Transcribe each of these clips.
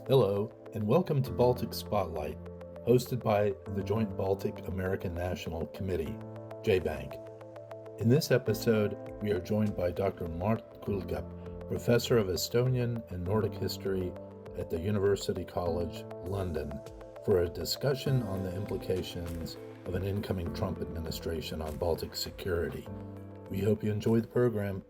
Hello, and welcome to Baltic Spotlight, hosted by the Joint Baltic American National Committee, JBANC. In this episode, we are joined by Dr. Mart Kuldkepp, Professor of Estonian and Nordic History at the University College London, for a discussion on the implications of an incoming Trump administration on Baltic security. We hope you enjoy the program.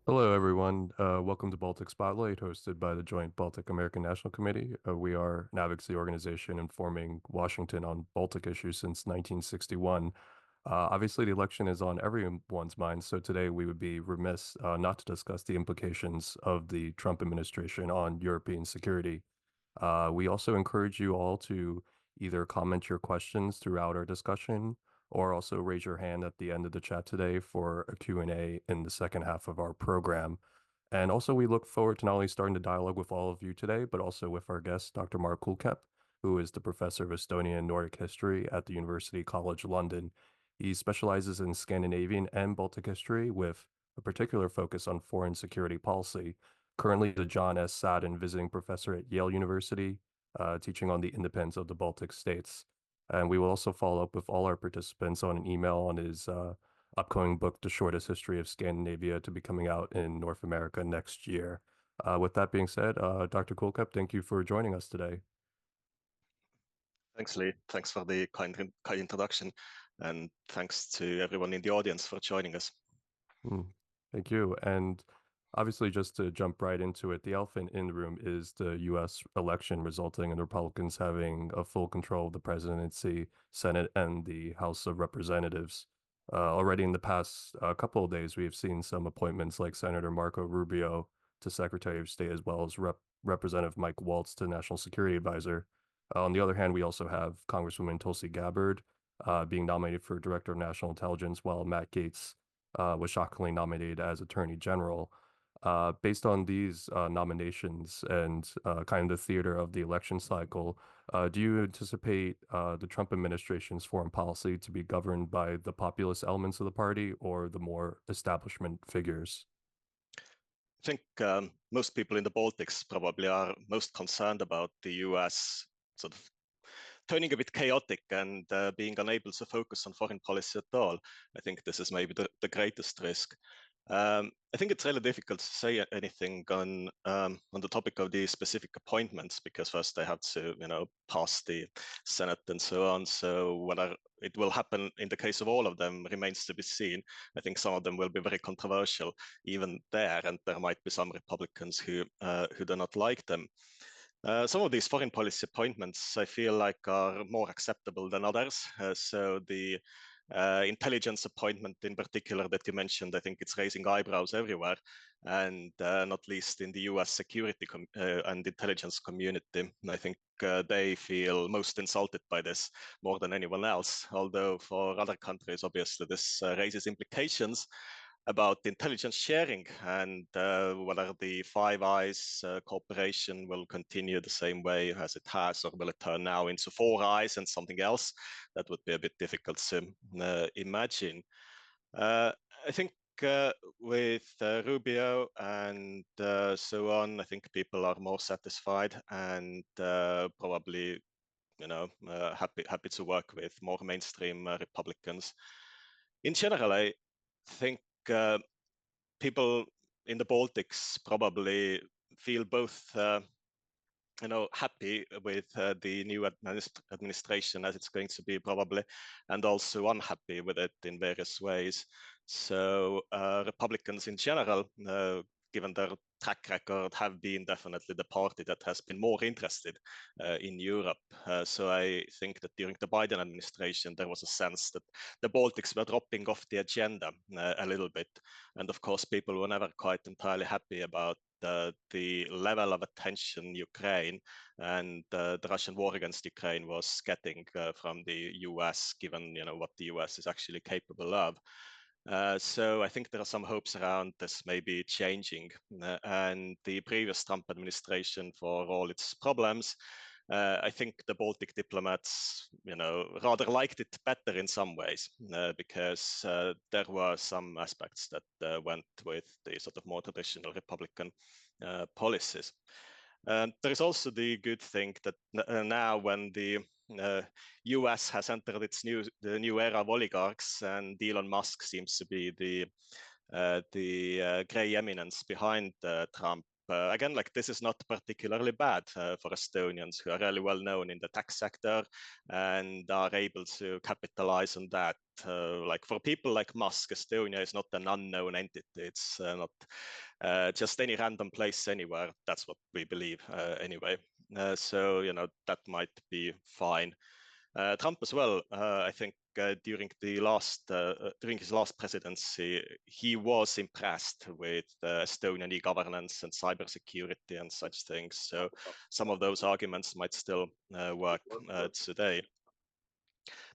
Hello, everyone. Welcome to Baltic Spotlight, hosted by the Joint Baltic American National Committee. We are an advocacy organization informing Washington on Baltic issues since 1961. Obviously, the election is on everyone's mind, so today we would be remiss not to discuss the implications of the Trump administration on European security. We also encourage you all to either comment your questions throughout our discussion or also raise your hand at the end of the chat today for a Q&A in the second half of our program. And also, we look forward to not only starting the dialogue with all of you today, but also with our guest, Dr. Mart Kuldkepp, who is the professor of Estonian and Nordic history at the University College London. He specializes in Scandinavian and Baltic history with a particular focus on foreign security policy. Currently, the John S. Sadden Visiting Professor at Yale University, teaching on the independence of the Baltic states. And we will also follow up with all our participants on an email on his upcoming book, The Shortest History of Scandinavia, to be coming out in North America next year. With that being said, Dr. Kuldkepp, thank you for joining us today. Thanks, Lee. Thanks for the kind introduction, and thanks to everyone in the audience for joining us. Thank you. And obviously, just to jump right into it, the elephant in the room is the U.S. election resulting in the Republicans having a full control of the presidency, Senate, and the House of Representatives. Already in the past couple of days, we have seen some appointments like Senator Marco Rubio to Secretary of State, as well as Representative Mike Waltz to National Security Advisor. On the other hand, we also have Congresswoman Tulsi Gabbard being nominated for Director of National Intelligence, while Matt Gaetz was shockingly nominated as Attorney General. Based on these nominations and kind of the theater of the election cycle, do you anticipate the Trump administration's foreign policy to be governed by the populist elements of the party or the more establishment figures? I think most people in the Baltics probably are most concerned about the US sort of turning a bit chaotic and being unable to focus on foreign policy at all. I think this is maybe the greatest risk. I think it's really difficult to say anything on the topic of the specific appointments, because first they have to, pass the Senate and so on. So whether it will happen in the case of all of them remains to be seen. I think some of them will be very controversial even there, and there might be some Republicans who do not like them. Some of these foreign policy appointments I feel like are more acceptable than others. So the intelligence appointment in particular that you mentioned, I think it's raising eyebrows everywhere, and not least in the US security and intelligence community. I think they feel most insulted by this more than anyone else, although for other countries, obviously, this raises implications about intelligence sharing and whether the Five Eyes cooperation will continue the same way as it has, or will it turn now into Four Eyes and something else? That would be a bit difficult to imagine. I think with Rubio and so on, I think people are more satisfied and probably happy to work with more mainstream Republicans. In general, I think people in the Baltics probably feel both happy with the new administration as it's going to be probably, and also unhappy with it in various ways. So Republicans in general, given their track record, have been definitely the party that has been more interested in Europe. So I think that during the Biden administration, there was a sense that the Baltics were dropping off the agenda a little bit. And of course, people were never quite entirely happy about the level of attention Ukraine and the Russian war against Ukraine was getting from the US, given what the US is actually capable of. So I think there are some hopes around this maybe changing. And the previous Trump administration, for all its problems, I think the Baltic diplomats, rather liked it better in some ways, because there were some aspects that went with the sort of more traditional Republican policies. There is also the good thing that now when the US has entered the new era of oligarchs, and Elon Musk seems to be the grey eminence behind Trump. Again, like this is not particularly bad for Estonians who are really well known in the tax sector and are able to capitalize on that. Like for people like Musk, Estonia is not an unknown entity. It's not just any random place anywhere. That's what we believe anyway. So, that might be fine. Trump as well, I think during his last presidency, he was impressed with Estonian e-governance and cybersecurity and such things. So some of those arguments might still work today.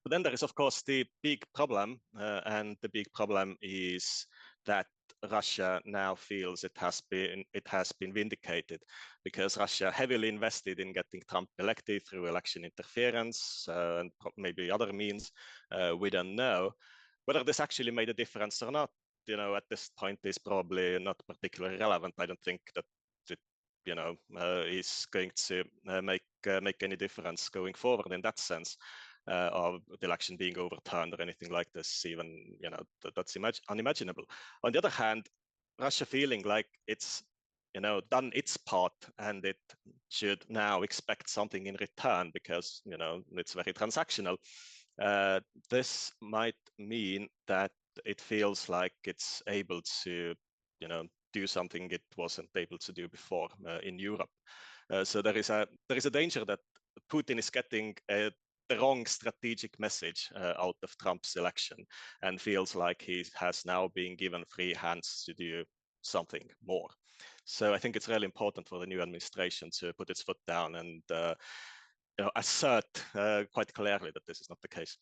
But then there is, of course, the big problem, and the big problem is that Russia now feels it has been vindicated, because Russia heavily invested in getting Trump elected through election interference and maybe other means. We don't know whether this actually made a difference or not. At this point is probably not particularly relevant. I don't think that it is going to make any difference going forward in that sense. Of the election being overturned or anything like this, even that's unimaginable. On the other hand, Russia feeling like it's done its part and it should now expect something in return, because it's very transactional. This might mean that it feels like it's able to do something it wasn't able to do before in Europe. So there is a danger that Putin is getting the wrong strategic message out of Trump's election, and feels like he has now been given free hands to do something more. So I think it's really important for the new administration to put its foot down and assert quite clearly that this is not the case.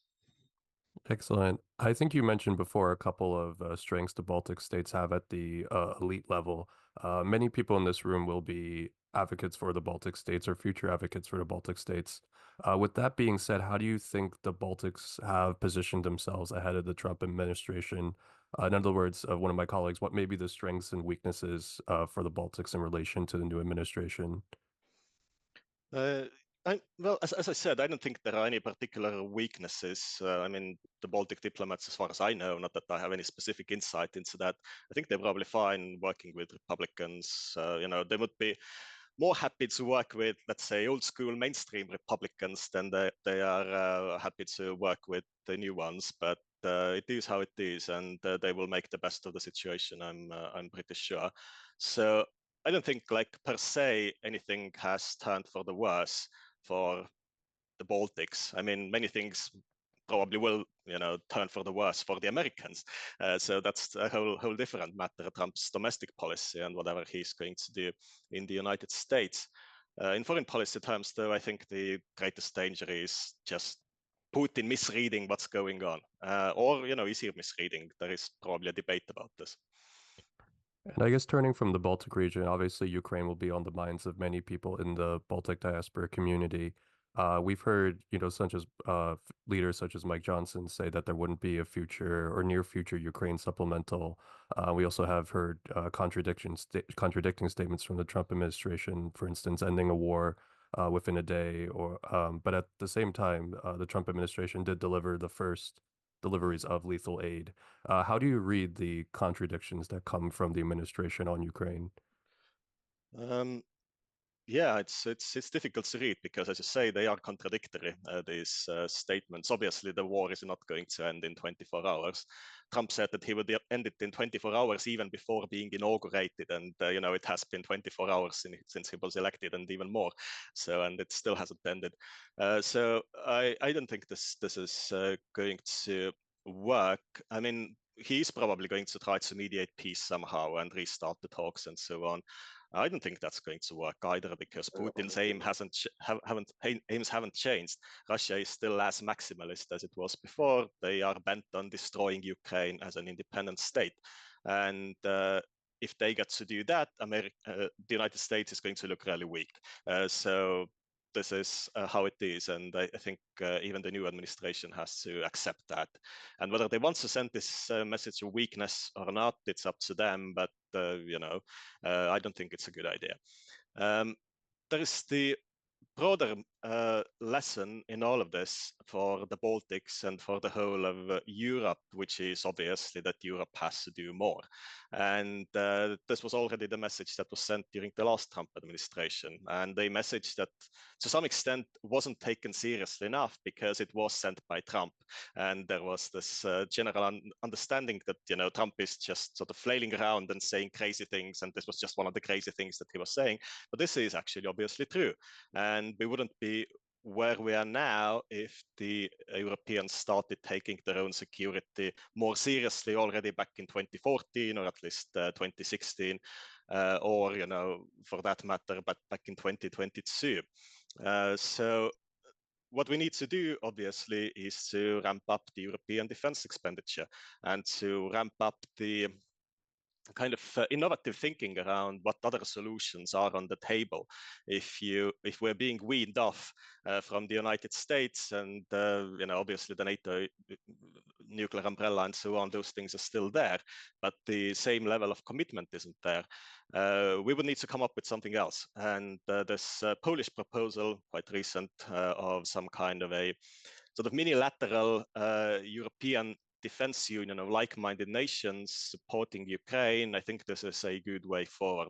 Excellent. I think you mentioned before a couple of strengths the Baltic states have at the elite level. Many people in this room will be advocates for the Baltic states or future advocates for the Baltic states. With that being said, how do you think the Baltics have positioned themselves ahead of the Trump administration? In other words, one of my colleagues, what may be the strengths and weaknesses for the Baltics in relation to the new administration? Well, as I said, I don't think there are any particular weaknesses. I mean, the Baltic diplomats, as far as I know, not that I have any specific insight into that, I think they're probably fine working with Republicans. They would be more happy to work with, let's say, old school mainstream Republicans than they are happy to work with the new ones. But it is how it is, and they will make the best of the situation, I'm pretty sure. So I don't think, like, per se, anything has turned for the worse for the Baltics. I mean, many things probably will, turn for the worse for the Americans. So that's a whole different matter, Trump's domestic policy and whatever he's going to do in the United States. In foreign policy terms, though, I think the greatest danger is just Putin misreading what's going on. Or, is he misreading? There is probably a debate about this. And I guess turning from the Baltic region, obviously Ukraine will be on the minds of many people in the Baltic diaspora community. We've heard, such as leaders such as Mike Johnson say that there wouldn't be a future or near future Ukraine supplemental. We also have heard contradicting statements from the Trump administration, for instance, ending a war within a day. But at the same time, the Trump administration did deliver the first deliveries of lethal aid. How do you read the contradictions that come from the administration on Ukraine? Yeah, it's difficult to read because, as you say, they are contradictory, these statements. Obviously, the war is not going to end in 24 hours. Trump said that he would end it in 24 hours even before being inaugurated. And, it has been 24 hours since he was elected, and even more. So, and it still hasn't ended. So I don't think this is going to work. I mean, he's probably going to try to mediate peace somehow and restart the talks and so on. I don't think that's going to work either, because Putin's aims haven't changed. Russia is still as maximalist as it was before. They are bent on destroying Ukraine as an independent state, and if they get to do that, the United States is going to look really weak. So this is how it is, and I think even the new administration has to accept that. And whether they want to send this message of weakness or not, it's up to them. But I don't think it's a good idea. there is the broader lesson in all of this for the Baltics and for the whole of Europe, which is obviously that Europe has to do more. And this was already the message that was sent during the last Trump administration, and a message that to some extent wasn't taken seriously enough because it was sent by Trump. And there was this general understanding that, Trump is just sort of flailing around and saying crazy things, and this was just one of the crazy things that he was saying. But this is actually obviously true. And we wouldn't be where we are now if the Europeans started taking their own security more seriously already back in 2014 or at least 2016, or for that matter, but back in 2022. So what we need to do, obviously, is to ramp up the European defense expenditure and to ramp up the kind of innovative thinking around what other solutions are on the table. If we're being weaned off from the United States and obviously the NATO nuclear umbrella and so on, those things are still there, but the same level of commitment isn't there. We would need to come up with something else. And this Polish proposal, quite recent, of some kind of a sort of minilateral European defense union of like-minded nations supporting Ukraine, I think this is a good way forward,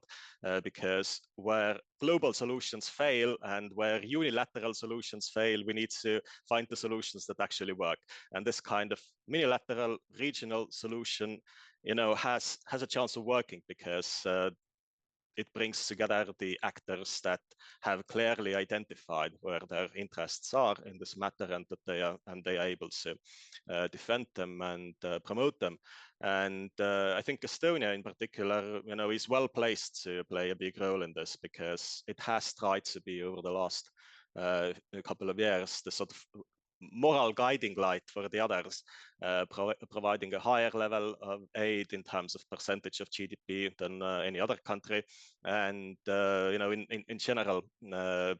because where global solutions fail and where unilateral solutions fail, we need to find the solutions that actually work. And this kind of minilateral regional solution, has a chance of working because it brings together the actors that have clearly identified where their interests are in this matter, and that they are able to defend them and promote them. And I think Estonia in particular, is well placed to play a big role in this because it has tried to be over the last couple of years the sort of moral guiding light for the others, providing a higher level of aid in terms of percentage of GDP than any other country, and in general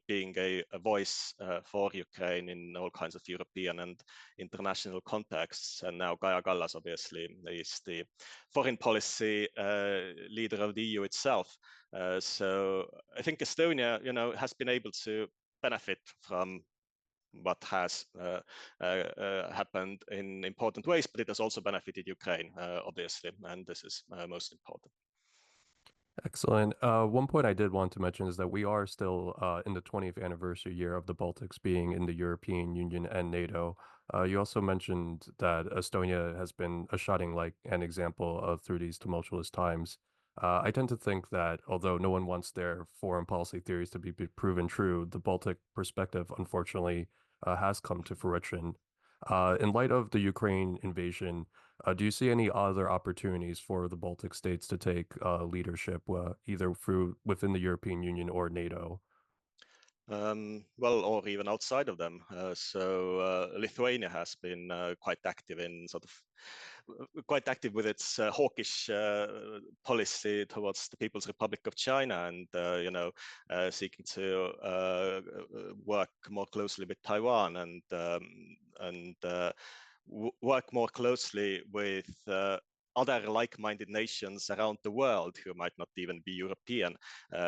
being a voice for Ukraine in all kinds of European and international contexts. And now Kaja Kallas obviously is the foreign policy leader of the EU itself. So I think Estonia, has been able to benefit from what has happened in important ways, but it has also benefited Ukraine, obviously, and this is most important. Excellent. One point I did want to mention is that we are still in the 20th anniversary year of the Baltics being in the European Union and NATO. You also mentioned that Estonia has been a shining light and example through these tumultuous times. I tend to think that although no one wants their foreign policy theories to be proven true, the Baltic perspective, unfortunately, has come to fruition. In light of the Ukraine invasion, do you see any other opportunities for the Baltic states to take leadership, either within the European Union or NATO? Well, or even outside of them. So Lithuania has been quite active with its hawkish policy towards the People's Republic of China, and seeking to work more closely with Taiwan and work more closely with other like-minded nations around the world who might not even be European,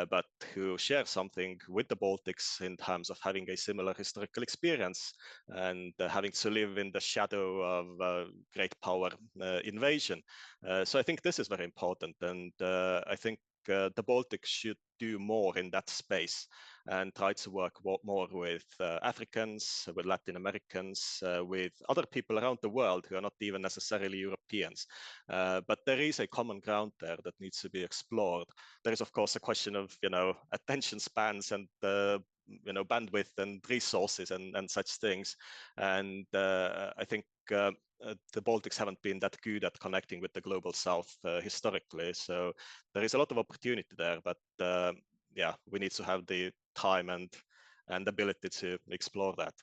but who share something with the Baltics in terms of having a similar historical experience and having to live in the shadow of great power invasion. So I think this is very important, and I think the Baltics should do more in that space and try to work more with Africans, with Latin Americans, with other people around the world who are not even necessarily Europeans. But there is a common ground there that needs to be explored. There is, of course, a question of attention spans and bandwidth and resources and such things. And I think the Baltics haven't been that good at connecting with the global South historically. So there is a lot of opportunity there, but yeah, we need to have the time and ability to explore that.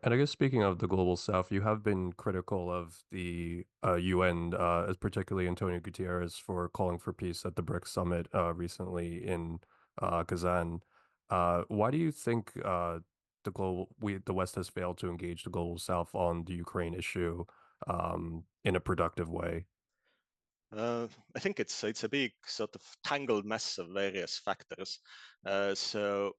And I guess speaking of the global South, you have been critical of the UN, as particularly Antonio Guterres, for calling for peace at the BRICS summit recently in Kazan. Why do you think the West has failed to engage the global South on the Ukraine issue in a productive way? I think it's a big sort of tangled mess of various factors. So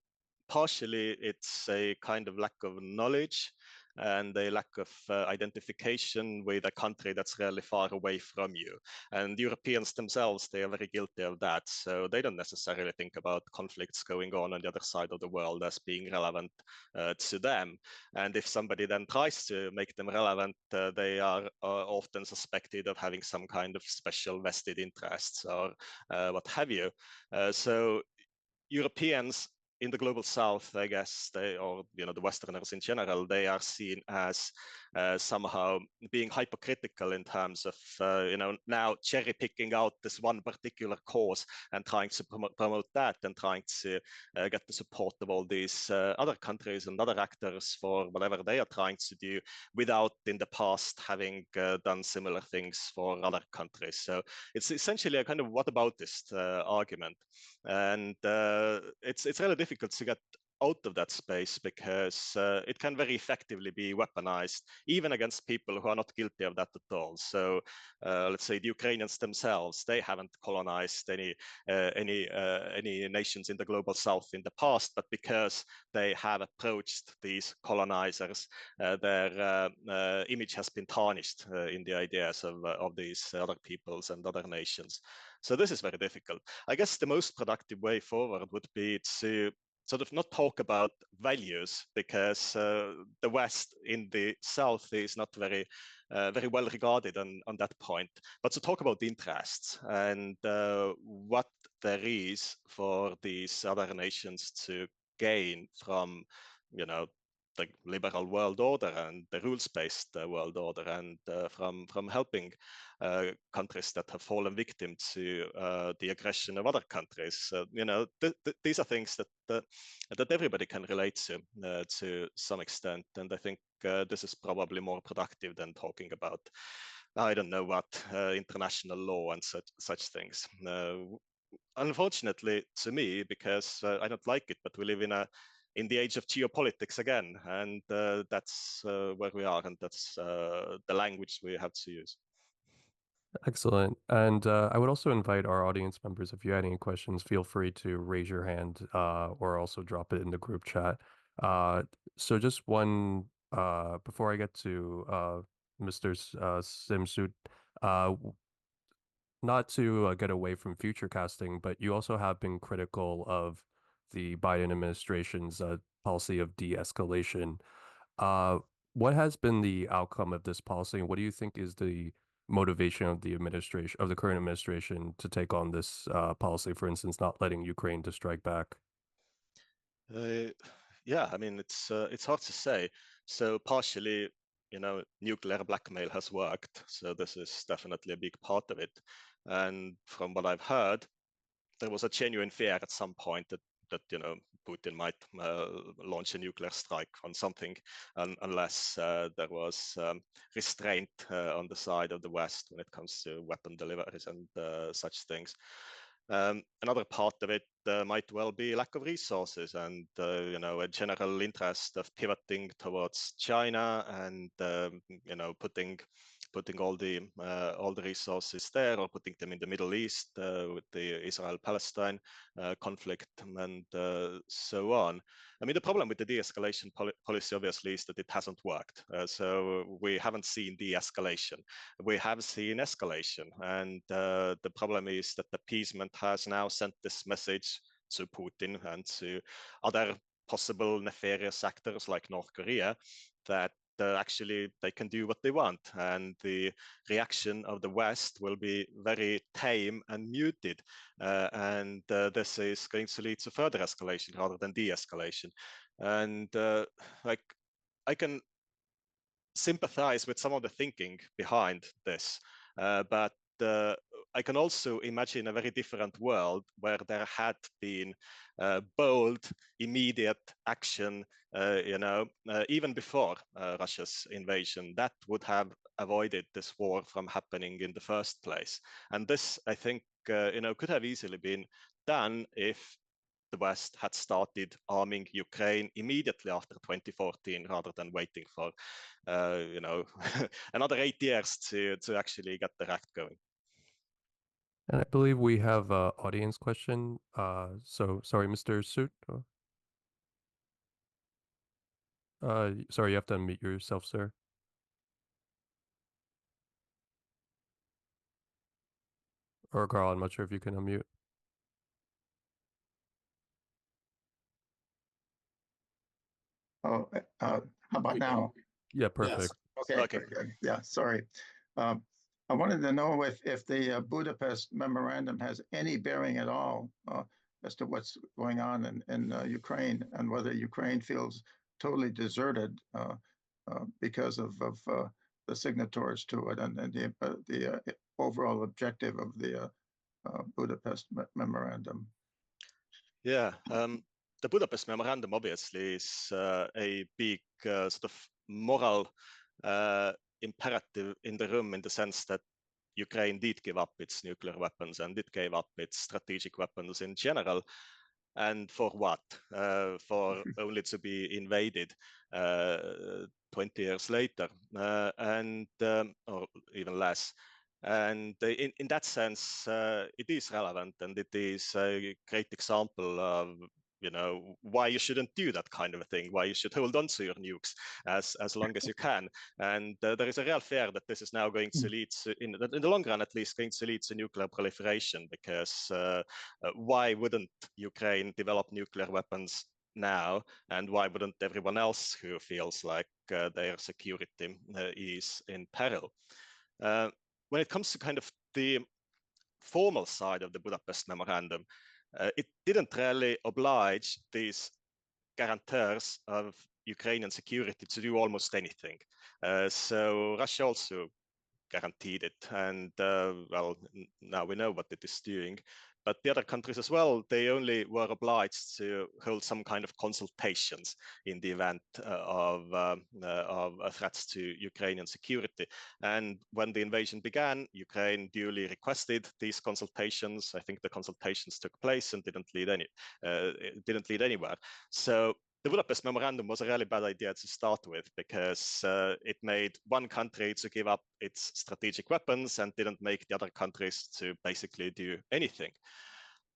partially it's a kind of lack of knowledge and a lack of identification with a country that's really far away from you. And Europeans themselves, they are very guilty of that. So they don't necessarily think about conflicts going on the other side of the world as being relevant to them. And if somebody then tries to make them relevant, they are often suspected of having some kind of special vested interests or what have you. So Europeans in the global south, I guess, or the Westerners in general, they are seen as somehow being hypocritical in terms of now cherry picking out this one particular cause and trying to promote that and trying to get the support of all these other countries and other actors for whatever they are trying to do, without in the past having done similar things for other countries. So it's essentially a kind of whataboutist argument. And it's really difficult to get out of that space because it can very effectively be weaponized, even against people who are not guilty of that at all. So let's say the Ukrainians themselves, they haven't colonized any nations in the global south in the past, but because they have approached these colonizers, their image has been tarnished in the ideas of these other peoples and other nations. So this is very difficult. I guess the most productive way forward would be to sort of not talk about values, because the West in the South is not very well regarded on that point, but to talk about the interests and what there is for these other nations to gain from, the liberal world order and the rules-based world order, and from helping countries that have fallen victim to the aggression of other countries. These are things that everybody can relate to some extent, and I think this is probably more productive than talking about, I don't know what, international law and such things. Unfortunately, to me, because I don't like it, but we live in the age of geopolitics again, and that's where we are, and that's the language we have to use. Excellent. And I would also invite our audience members, if you had any questions, feel free to raise your hand or also drop it in the group chat. So just one, before I get to Mr. Simsud, not to get away from future casting, but you also have been critical of the Biden administration's policy of de-escalation. What has been the outcome of this policy, and what do you think is the motivation of the current administration to take on this policy, for instance, not letting Ukraine to strike back? Yeah, I mean, it's hard to say. So partially, nuclear blackmail has worked. So this is definitely a big part of it. And from what I've heard, there was a genuine fear at some point that Putin might launch a nuclear strike on something, unless there was restraint on the side of the West when it comes to weapon deliveries and such things. Another part of it might well be lack of resources and a general interest of pivoting towards China and putting all the resources there, or putting them in the Middle East with the Israel-Palestine conflict and so on. I mean, the problem with the de-escalation policy, obviously, is that it hasn't worked. So we haven't seen de-escalation. We have seen escalation. And the problem is that appeasement has now sent this message to Putin and to other possible nefarious actors like North Korea that actually they can do what they want, and the reaction of the West will be very tame and muted, and this is going to lead to further escalation rather than de-escalation. And like, I can sympathize with some of the thinking behind this, but I can also imagine a very different world where there had been bold, immediate action, even before Russia's invasion, that would have avoided this war from happening in the first place. And this, I think, could have easily been done if the West had started arming Ukraine immediately after 2014, rather than waiting for, another 8 years to actually get the act going. And I believe we have an audience question. So sorry, Mr. Soot. Sorry, you have to unmute yourself, sir. Or Carl, I'm not sure if you can unmute. Oh, how about now? Yeah, perfect. Okay, Okay. very good. Yeah, sorry. I wanted to know if the Budapest Memorandum has any bearing at all as to what's going on in Ukraine, and whether Ukraine feels totally deserted because of the signatories to it, and the overall objective of the Budapest Memorandum. Yeah, the Budapest Memorandum obviously is a big sort of moral imperative in the room, in the sense that Ukraine did give up its nuclear weapons and it gave up its strategic weapons in general. And for what? For only to be invaded 20 years later, or even less. And in that sense, it is relevant, and it is a great example of why you shouldn't do that kind of a thing, why you should hold on to your nukes as long as you can. And there is a real fear that this is now going to lead to, in the long run at least, going to lead to nuclear proliferation, because why wouldn't Ukraine develop nuclear weapons now, and why wouldn't everyone else who feels like their security is in peril? When it comes to kind of the formal side of the Budapest Memorandum, it didn't really oblige these guarantors of Ukrainian security to do almost anything. So Russia also guaranteed it, and well, now we know what it is doing. But the other countries as well, they only were obliged to hold some kind of consultations in the event of threats to Ukrainian security. And when the invasion began, Ukraine duly requested these consultations. I think the consultations took place and didn't lead anywhere. So the Budapest Memorandum was a really bad idea to start with, because it made one country to give up its strategic weapons and didn't make the other countries to basically do anything.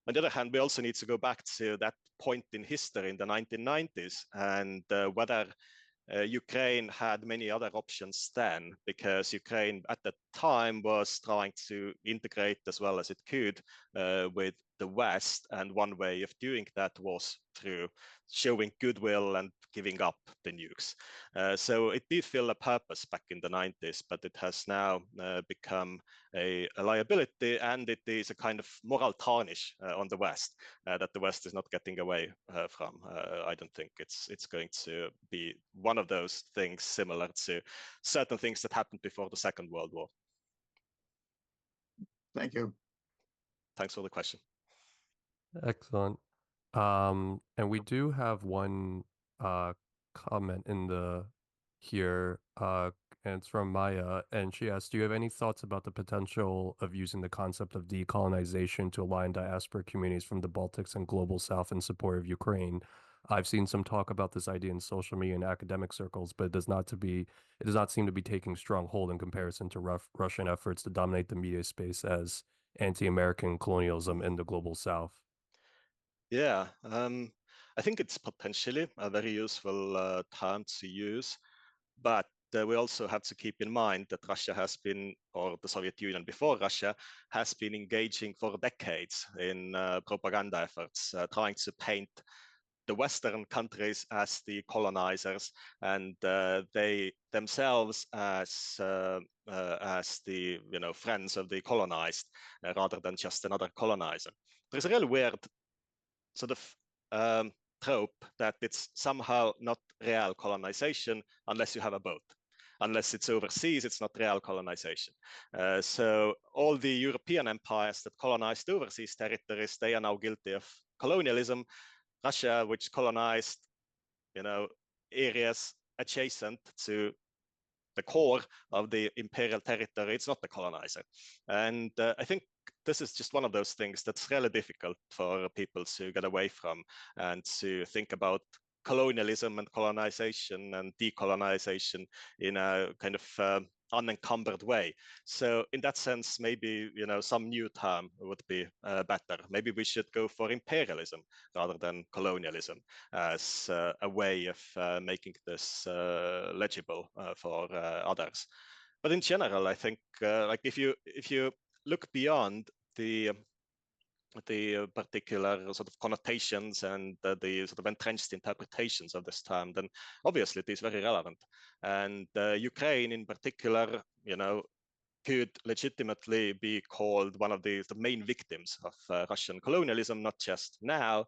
On the other hand, we also need to go back to that point in history in the 1990s, and whether Ukraine had many other options then, because Ukraine at that time was trying to integrate as well as it could with the West, and one way of doing that was through showing goodwill and giving up the nukes. So it did fill a purpose back in the 90s, but it has now become a liability, and it is a kind of moral tarnish on the West that the West is not getting away from. I don't think it's going to be one of those things similar to certain things that happened before the Second World War. Thank you. Thanks for the question. Excellent. And we do have one comment in the here, and it's from Maya, and she asks, do you have any thoughts about the potential of using the concept of decolonization to align diaspora communities from the Baltics and global South in support of Ukraine? I've seen some talk about this idea in social media and academic circles, but it does not seem to be taking strong hold in comparison to Russian efforts to dominate the media space as anti-American colonialism in the global South. Yeah, I think it's potentially a very useful term to use, but we also have to keep in mind that Russia has been, or the Soviet Union before Russia, has been engaging for decades in propaganda efforts, trying to paint the Western countries as the colonizers, and they themselves as the friends of the colonized, rather than just another colonizer. There's a really weird sort of trope that it's somehow not real colonization unless you have a boat. Unless it's overseas, it's not real colonization. So all the European empires that colonized overseas territories, they are now guilty of colonialism. Russia, which colonized, areas adjacent to the core of the imperial territory, it's not the colonizer. And I think this is just one of those things that's really difficult for people to get away from, and to think about colonialism and colonization and decolonization in a kind of unencumbered way. So in that sense, maybe some new term would be better. Maybe we should go for imperialism rather than colonialism as a way of making this legible for others. But in general, I think like if you look beyond the particular sort of connotations and the sort of entrenched interpretations of this term, then obviously it is very relevant. And Ukraine in particular, could legitimately be called one of the main victims of Russian colonialism, not just now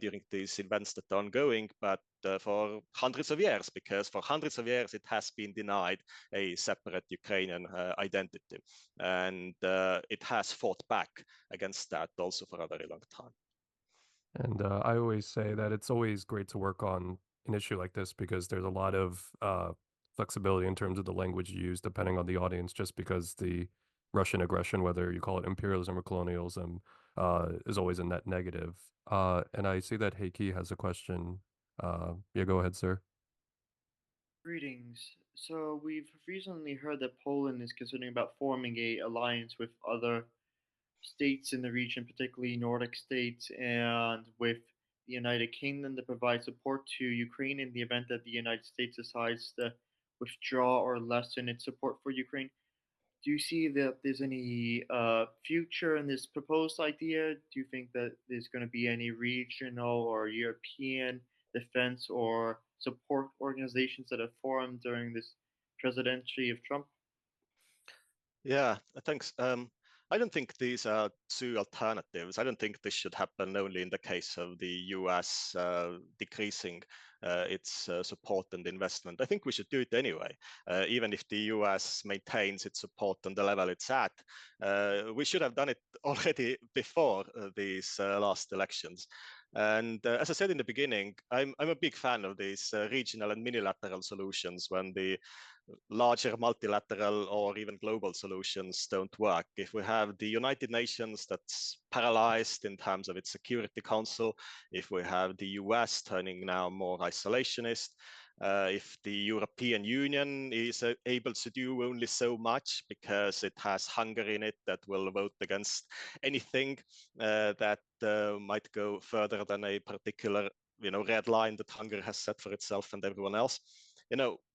during these events that are ongoing, but for hundreds of years, because for hundreds of years it has been denied a separate Ukrainian identity. And it has fought back against that also for a very long time. And I always say that it's always great to work on an issue like this because there's a lot of flexibility in terms of the language you use depending on the audience, just because the Russian aggression, whether you call it imperialism or colonialism, is always a net negative. And I see that Heikki has a question. Yeah, go ahead, sir. Greetings. So we've recently heard that Poland is considering about forming a alliance with other states in the region, particularly Nordic states, and with the United Kingdom to provide support to Ukraine in the event that the United States decides to withdraw or lessen its support for Ukraine. Do you see that there's any future in this proposed idea? Do you think that there's going to be any regional or European defense or support organizations that have formed during this presidency of Trump? Yeah, thanks. I don't think these are two alternatives. I don't think this should happen only in the case of the US decreasing its support and investment. I think we should do it anyway. Even if the US maintains its support on the level it's at, we should have done it already before these last elections. And as I said in the beginning, I'm a big fan of these regional and minilateral solutions when the larger multilateral or even global solutions don't work. If we have the United Nations that's paralyzed in terms of its Security Council, if we have the US turning now more isolationist, if the European Union is able to do only so much because it has Hungary in it that will vote against anything that might go further than a particular red line that Hungary has set for itself and everyone else.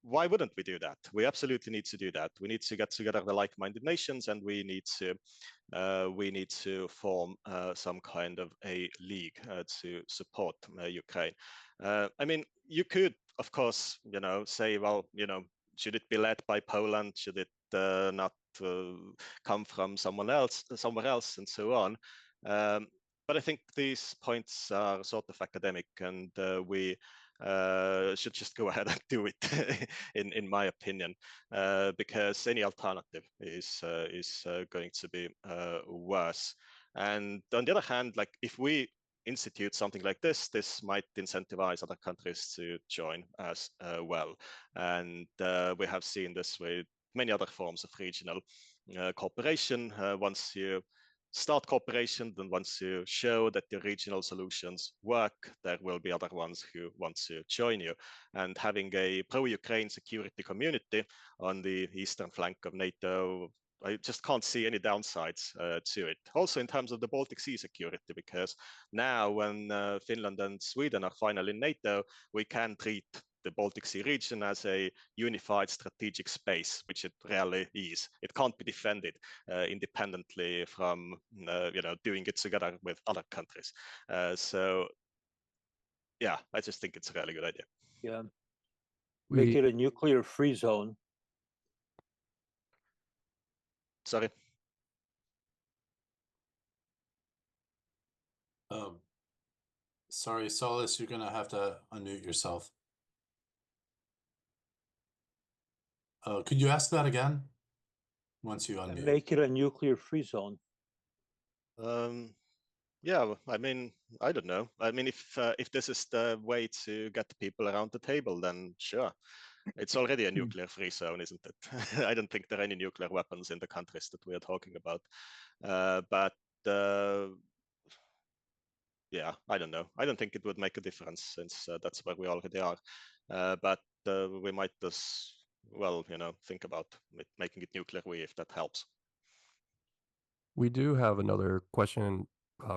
Why wouldn't we do that? We absolutely need to do that. We need to get together the like-minded nations, and we need to form some kind of a league to support Ukraine. I mean, you could, of course, say, well, should it be led by Poland? Should it not come from somewhere else, and so on? But I think these points are sort of academic, and we should just go ahead and do it, in my opinion, because any alternative is going to be worse. And on the other hand, like if we institute something like this might incentivize other countries to join as well. And we have seen this with many other forms of regional cooperation. Once you start cooperation, then once you show that the regional solutions work, there will be other ones who want to join you. And having a pro-Ukraine security community on the eastern flank of NATO, I just can't see any downsides to it. Also in terms of the Baltic Sea security, because now when Finland and Sweden are finally in NATO, we can treat the Baltic Sea region as a unified strategic space, which it rarely is. It can't be defended independently from doing it together with other countries. So yeah, I just think it's a really good idea. Yeah, make it a nuclear-free zone. Sorry. Sorry, Solis, you're gonna have to unmute yourself. Could you ask that again? Once you unmute. Make it a nuclear-free zone. Yeah, I mean, I don't know. I mean, if this is the way to get people around the table, then sure. It's already a nuclear-free zone, isn't it? I don't think there are any nuclear weapons in the countries that we are talking about. But yeah, I don't know. I don't think it would make a difference since that's where we already are. But we might just well, think about making it nuclear free if that helps. We do have another question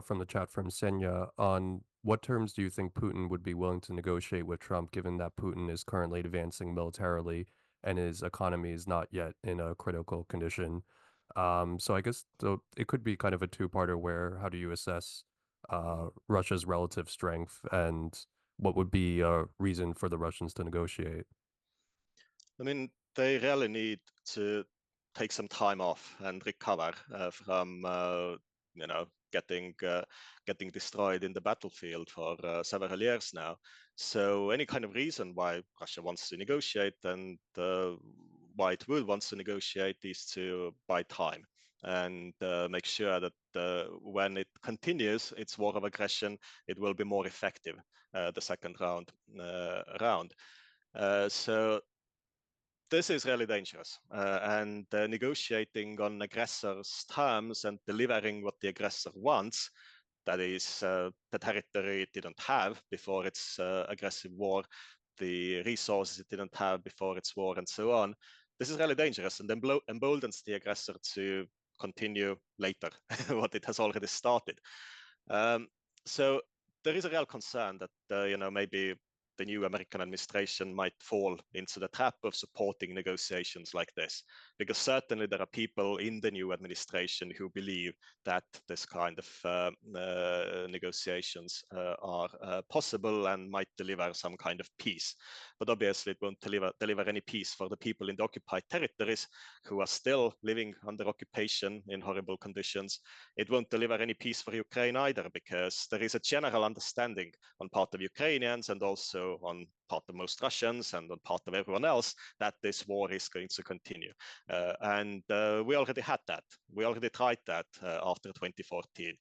from the chat from Senya on what terms do you think Putin would be willing to negotiate with Trump, given that Putin is currently advancing militarily and his economy is not yet in a critical condition? So I guess it could be kind of a two-parter where how do you assess Russia's relative strength and what would be a reason for the Russians to negotiate? I mean, they really need to take some time off and recover from getting destroyed in the battlefield for several years now. So any kind of reason why Russia wants to negotiate and why it would wants to negotiate is to buy time and make sure that when it continues its war of aggression, it will be more effective the second round. So this is really dangerous, and negotiating on aggressor's terms and delivering what the aggressor wants, that is the territory it didn't have before its aggressive war, the resources it didn't have before its war, and so on. This is really dangerous and emboldens the aggressor to continue later what it has already started. So there is a real concern that maybe the new American administration might fall into the trap of supporting negotiations like this, because certainly there are people in the new administration who believe that this kind of negotiations are possible and might deliver some kind of peace. But obviously it won't deliver any peace for the people in the occupied territories who are still living under occupation in horrible conditions. It won't deliver any peace for Ukraine either, because there is a general understanding on part of Ukrainians and also on part of most Russians and on part of everyone else that this war is going to continue. And we already had that. We already tried that after 2014,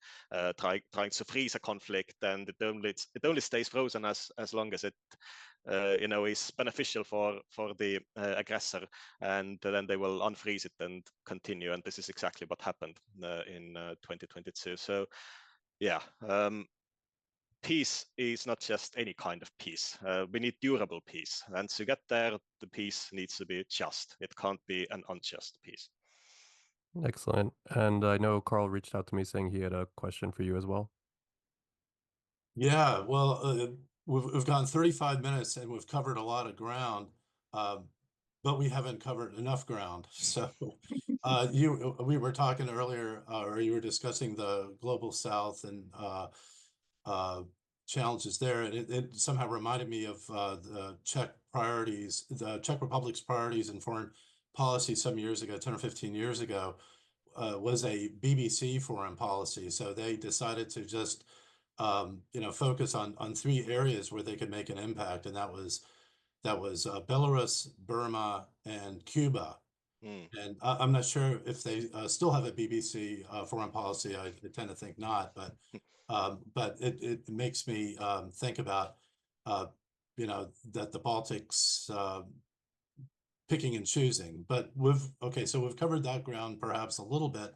trying to freeze a conflict, and it only stays frozen as long as it is beneficial for the aggressor, and then they will unfreeze it and continue. And this is exactly what happened in 2022. So yeah, peace is not just any kind of peace. We need durable peace. And to get there, the peace needs to be just. It can't be an unjust peace. Excellent. And I know Carl reached out to me saying he had a question for you as well. Yeah, well, we've gone 35 minutes and we've covered a lot of ground, but we haven't covered enough ground. So we were talking earlier, or you were discussing the global South and challenges there, and it somehow reminded me of the Czech Republic's priorities in foreign policy some years ago, 10 or 15 years ago, was a BBC foreign policy. So they decided to just focus on three areas where they could make an impact, and that was Belarus, Burma, and Cuba. And I'm not sure if they still have a BBC foreign policy. I tend to think not, but it makes me think about that the Baltics picking and choosing. But so we've covered that ground perhaps a little bit.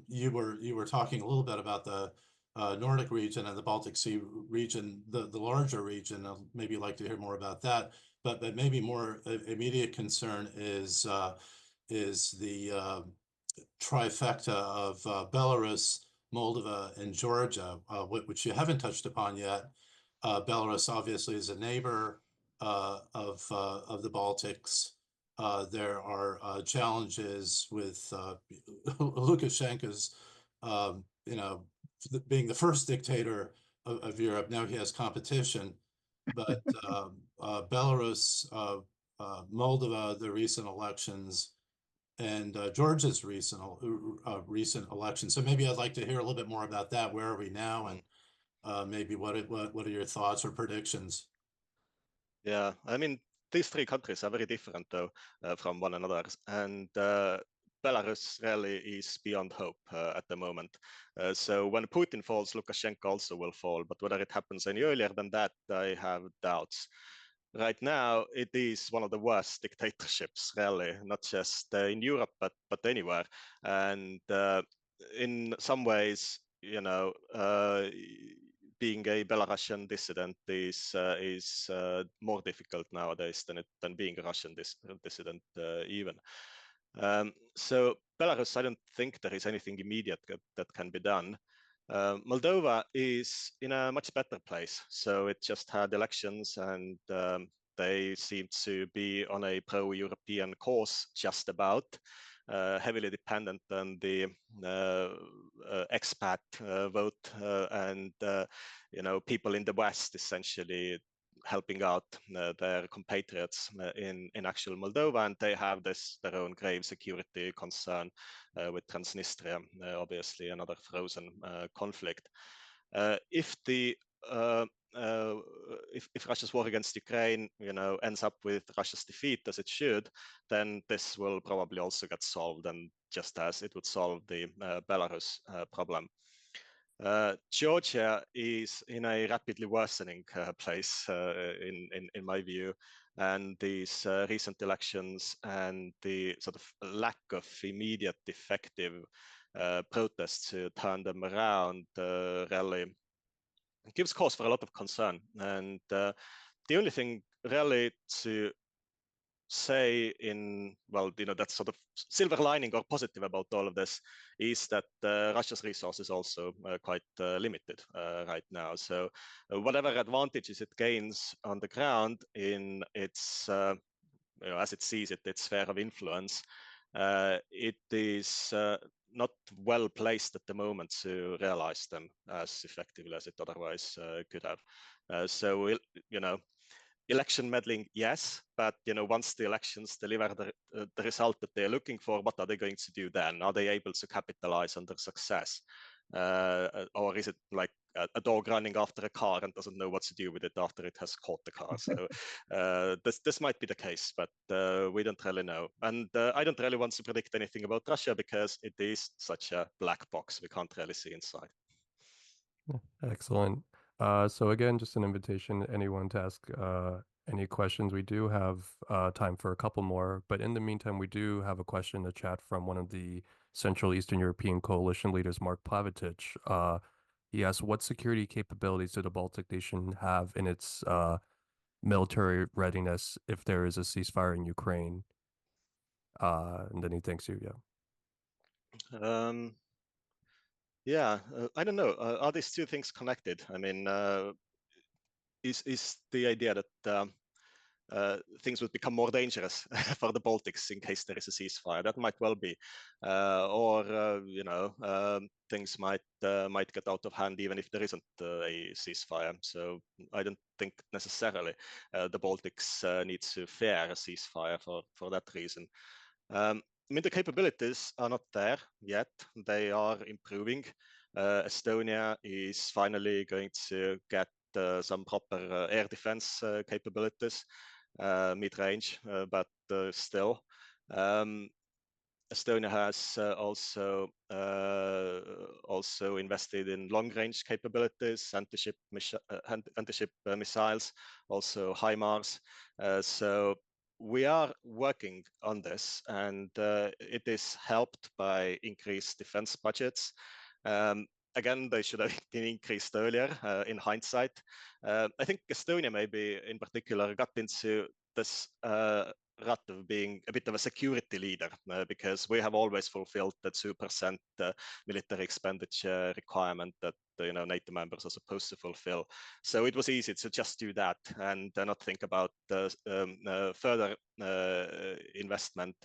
You were talking a little bit about the Nordic region and the Baltic Sea region, the larger region. I'd maybe like to hear more about that. But maybe more immediate concern is the trifecta of Belarus, Moldova, and Georgia, which you haven't touched upon yet. Belarus obviously is a neighbor of the Baltics. There are challenges with Lukashenko's, being the first dictator of Europe. Now he has competition, but Belarus, Moldova, the recent elections, and Georgia's recent election. So maybe I'd like to hear a little bit more about that. Where are we now, and maybe what are your thoughts or predictions? Yeah, I mean, these three countries are very different though from one another, and Belarus really is beyond hope at the moment. So when Putin falls, Lukashenko also will fall. But whether it happens any earlier than that, I have doubts. Right now, it is one of the worst dictatorships, really, not just in Europe, but anywhere. And in some ways, being a Belarusian dissident is more difficult nowadays than being a Russian dissident even. So Belarus, I don't think there is anything immediate that can be done. Moldova is in a much better place. So it just had elections, and they seem to be on a pro-European course just about, heavily dependent on the expat vote and people in the West essentially helping out their compatriots in actual Moldova, and they have their own grave security concern with Transnistria, obviously another frozen conflict. If Russia's war against Ukraine, ends up with Russia's defeat, as it should, then this will probably also get solved, and just as it would solve the Belarus problem. Georgia is in a rapidly worsening place, in my view, and these recent elections and the sort of lack of immediate effective protests to turn them around really gives cause for a lot of concern. And the only thing really to say that sort of silver lining or positive about all of this is that Russia's resources also quite limited right now. So whatever advantages it gains on the ground in its, as it sees it, its sphere of influence, it is not well placed at the moment to realize them as effectively as it otherwise could have. So election meddling, yes, but once the elections deliver the result that they're looking for, what are they going to do then? Are they able to capitalize on their success? Or is it like a dog running after a car and doesn't know what to do with it after it has caught the car? So this might be the case, but we don't really know. And I don't really want to predict anything about Russia because it is such a black box. We can't really see inside. Excellent. So again, just an invitation to anyone to ask any questions. We do have time for a couple more, but in the meantime, we do have a question in the chat from one of the Central Eastern European Coalition leaders, Mart Kuldkepp. He asked, what security capabilities do the Baltic nation have in its military readiness if there is a ceasefire in Ukraine? And then he thanks you, yeah. I don't know. Are these two things connected? I mean, is the idea that things would become more dangerous for the Baltics in case there is a ceasefire? That might well be, or things might get out of hand even if there isn't a ceasefire. So I don't think necessarily the Baltics need to fear a ceasefire for that reason. I mean, the capabilities are not there yet. They are improving. Estonia is finally going to get some proper air defense capabilities, mid-range, but still. Estonia has also invested in long-range capabilities, anti-ship missiles, also HIMARS. So we are working on this, and it is helped by increased defense budgets. Again, they should have been increased earlier in hindsight. I think Estonia maybe in particular got into this rut of being a bit of a security leader because we have always fulfilled the 2% military expenditure requirement that NATO members are supposed to fulfill. So it was easy to just do that and not think about further investment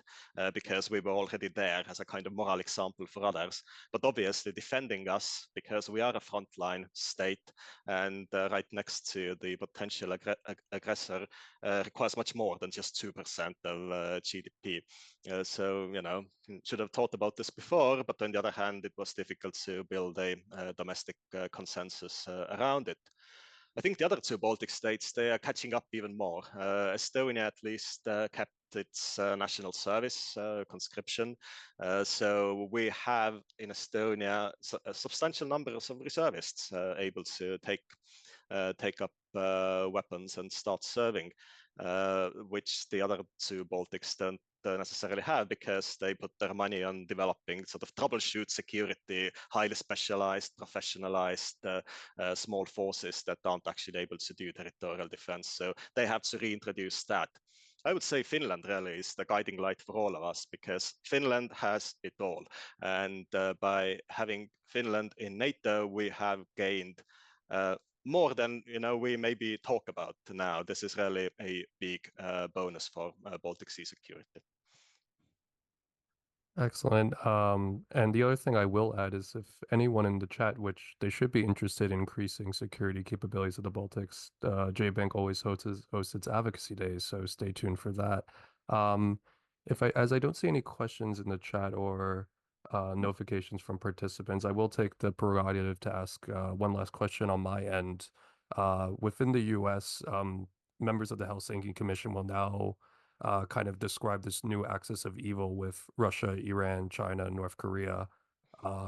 because we were already there as a kind of moral example for others. But obviously defending us because we are a frontline state and right next to the potential aggressor requires much more than just 2% of GDP. So, should have thought about this before, but on the other hand, it was difficult to build a domestic consensus around it. I think the other two Baltic states, they are catching up even more. Estonia at least kept its national service conscription. So we have in Estonia a substantial number of reservists able to take up weapons and start serving, which the other two Baltics necessarily have, because they put their money on developing sort of troubleshoot security, highly specialized, professionalized small forces that aren't actually able to do territorial defense. So they have to reintroduce that. I would say Finland really is the guiding light for all of us, because Finland has it all. And by having Finland in NATO, we have gained more than we maybe talk about now. This is really a big bonus for Baltic Sea security. Excellent. And the other thing I will add is, if anyone in the chat, which they should be interested in increasing security capabilities of the Baltics, JBANC always hosts its advocacy days, so stay tuned for that. As I don't see any questions in the chat or notifications from participants, I will take the prerogative to ask one last question on my end. Within the US, members of the Helsinki Commission will now kind of describe this new axis of evil with Russia, Iran, China, North Korea.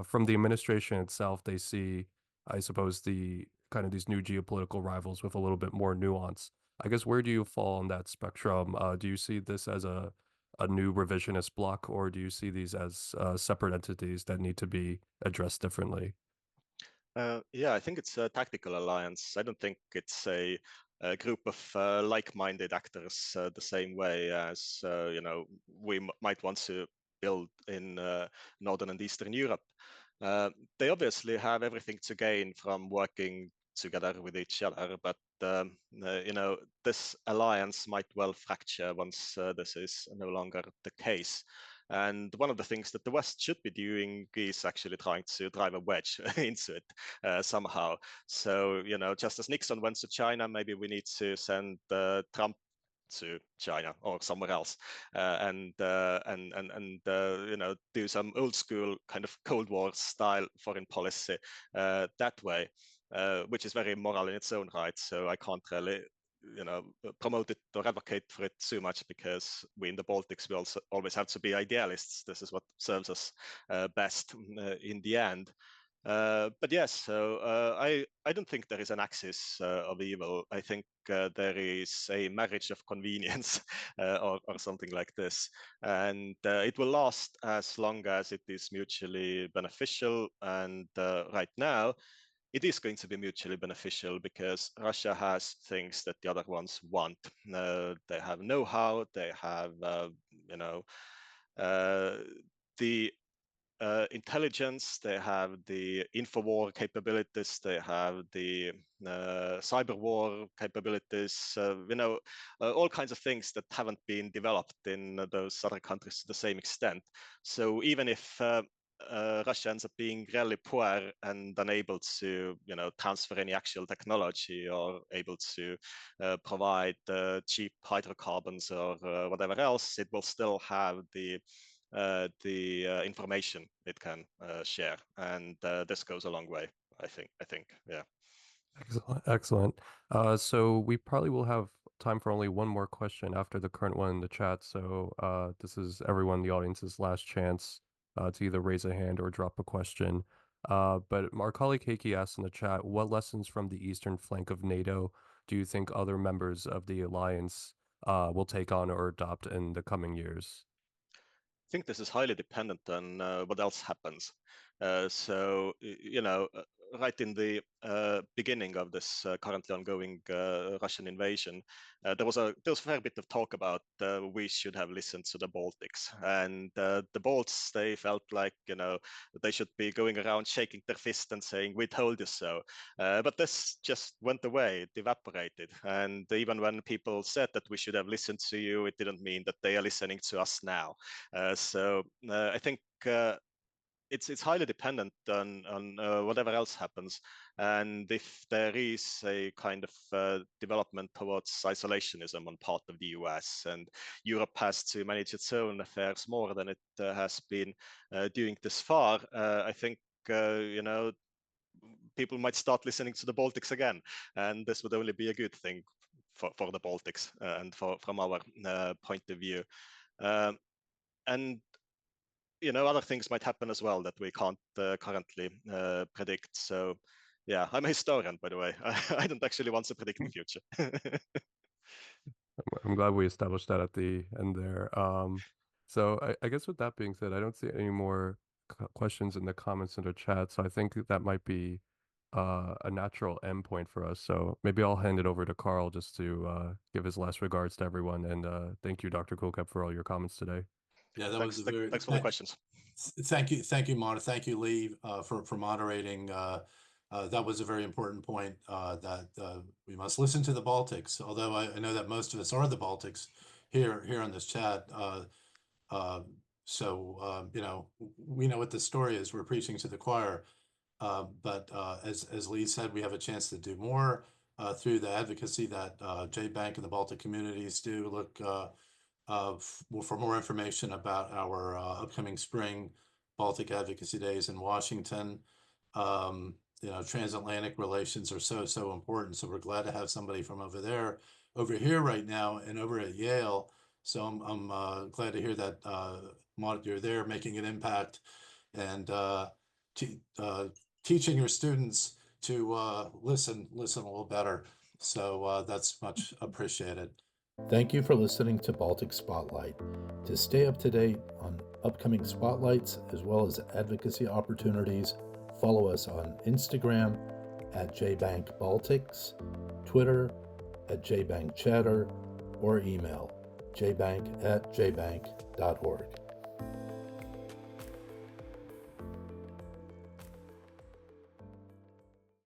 From the administration itself, they see, I suppose, the kind of these new geopolitical rivals with a little bit more nuance. I guess, where do you fall on that spectrum? Do you see this as a new revisionist bloc, or do you see these as separate entities that need to be addressed differently? Yeah, I think it's a tactical alliance. I don't think it's a group of like-minded actors the same way as we might want to build in Northern and Eastern Europe. They obviously have everything to gain from working together with each other, but this alliance might well fracture once this is no longer the case. And one of the things that the West should be doing is actually trying to drive a wedge into it somehow. So, just as Nixon went to China, maybe we need to send Trump to China or somewhere else, and do some old school kind of Cold War style foreign policy that way, which is very moral in its own right. So I can't really promote it or advocate for it too much, because we in the Baltics, we also always have to be idealists. This is what serves us best in the end. But yes, so I don't think there is an axis of evil. I think there is a marriage of convenience or something like this. And it will last as long as it is mutually beneficial. And right now, it is going to be mutually beneficial, because Russia has things that the other ones want. They have know-how, they have, the intelligence, they have the info-war capabilities, they have the cyber war capabilities, all kinds of things that haven't been developed in those other countries to the same extent. So even if Russia ends up being really poor and unable to, transfer any actual technology, or able to provide cheap hydrocarbons or whatever else, it will still have the information it can share, and this goes a long way. I think, yeah. Excellent. So we probably will have time for only one more question after the current one in the chat. So this is everyone in the audience's last chance to either raise a hand or drop a question. But our colleague Heikki asked in the chat, what lessons from the eastern flank of NATO do you think other members of the alliance will take on or adopt in the coming years? I think this is highly dependent on what else happens. Right in the beginning of this currently ongoing Russian invasion, there was a fair bit of talk about we should have listened to the Baltics, and the Balts, they felt like they should be going around shaking their fist and saying, "We told you so." But this just went away; it evaporated. And even when people said that we should have listened to you, it didn't mean that they are listening to us now. I think it's highly dependent on whatever else happens, and if there is a kind of development towards isolationism on part of the US, and Europe has to manage its own affairs more than it has been doing this far, I think people might start listening to the Baltics again, and this would only be a good thing for the Baltics and from our point of view. And other things might happen as well that we can't currently predict. So yeah, I'm a historian, by the way. I don't actually want to predict the future. I'm glad we established that at the end there. So I guess with that being said, I don't see any more questions in the comments in the chat. So I think that might be a natural endpoint for us. So maybe I'll hand it over to Carl just to give his last regards to everyone. And thank you, Dr. Kuldkepp, for all your comments today. Yeah, that was thanks for the questions. Thank you, Mart. Thank you, Lee, for moderating. That was a very important point, that we must listen to the Baltics. Although I know that most of us are the Baltics here on this chat. So you know, we know what the story is. We're preaching to the choir. But as Lee said, we have a chance to do more through the advocacy that JBANC and the Baltic communities do. Look for more information about our upcoming spring Baltic Advocacy Days in Washington. You know, transatlantic relations are so important. So we're glad to have somebody from over here right now, and over at Yale. So I'm glad to hear that you're there making an impact and teaching your students to listen a little better. So that's much appreciated. Thank you for listening to Baltic Spotlight. To stay up to date on upcoming spotlights as well as advocacy opportunities, follow us on Instagram at JBANC Baltics, Twitter at JBANC Chatter, or email jbank@jbank.org.